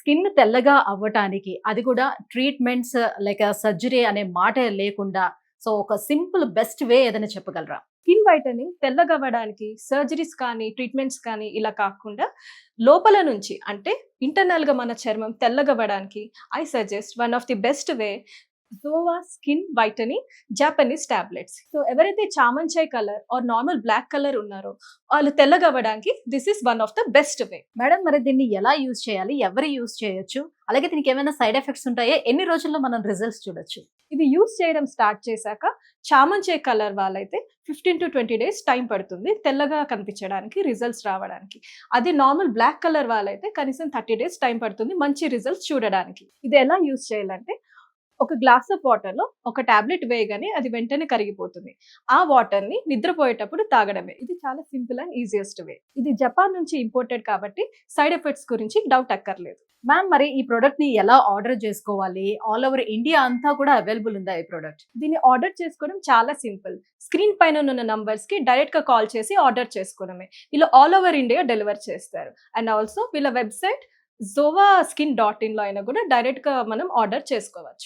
Skin తెల్లగా అవ్వటానికి అది కూడా ట్రీట్మెంట్స్ లైక్ సర్జరీ అనే మాట లేకుండా సో ఒక సింపుల్ బెస్ట్ వే ఏదైనా చెప్పగలరా? స్కిన్ వైటనింగ్ తెల్లగవ్వడానికి సర్జరీస్ కానీ, ట్రీట్మెంట్స్ కానీ ఇలా కాకుండా లోపల నుంచి అంటే ఇంటర్నల్‌గా మన చర్మం తెల్లగవ్వడానికి I suggest one of the best way జోవా skin whitening Japanese tablets. So ఎవరైతే చామంచాయ్ colour or normal black colour ఉన్నారో వాళ్ళు తెల్లగవ్వడానికి this is one of the best way. Madam మరి దీన్ని ఎలా యూజ్ చేయాలి? ఎవరు యూజ్ చేయొచ్చు? అలాగే దీనికి ఏమైనా సైడ్ ఎఫెక్ట్స్ ఉంటాయా? ఎన్ని రోజుల్లో మనం రిజల్ట్స్ చూడొచ్చు? ఇది యూజ్ చేయడం స్టార్ట్ చేశాక చామంచాయ్ కలర్ వాళ్ళైతే 15-20 డేస్ టైం పడుతుంది తెల్లగా కనిపించడానికి, రిజల్ట్స్ రావడానికి. అదే నార్మల్ బ్లాక్ కలర్ వాళ్ళైతే కనీసం 30 డేస్ టైం పడుతుంది మంచి రిజల్ట్స్ చూడడానికి. ఇది ఎలా యూజ్ చేయాలంటే ఒక గ్లాస్ ఆఫ్ వాటర్ లో ఒక టాబ్లెట్ వేయగానే అది వెంటనే కరిగిపోతుంది. ఆ వాటర్ ని నిద్రపోయేటప్పుడు తాగడమే. ఇది చాలా సింపుల్ అండ్ ఈజియెస్ట్ వే. ఇది జపాన్ నుంచి ఇంపోర్టెడ్ కాబట్టి సైడ్ ఎఫెక్ట్స్ గురించి డౌట్ అక్కర్లేదు. మ్యామ్ మరి ఈ ప్రొడక్ట్ ని ఎలా ఆర్డర్ చేసుకోవాలి? ఆల్ ఓవర్ ఇండియా అంతా కూడా అవైలబుల్ ఉందా ఈ ప్రొడక్ట్? దీన్ని ఆర్డర్ చేసుకోవడం చాలా సింపుల్. స్క్రీన్ పైన ఉన్న నంబర్స్ కి డైరెక్ట్ గా కాల్ చేసి ఆర్డర్ చేసుకోవడమే. వీళ్ళు ఆల్ ఓవర్ ఇండియా డెలివర్ చేస్తారు. అండ్ ఆల్సో వీళ్ళ వెబ్సైట్ zovaSkin.in లో అయినా కూడా డైరెక్ట్ గా మనం ఆర్డర్ చేసుకోవచ్చు.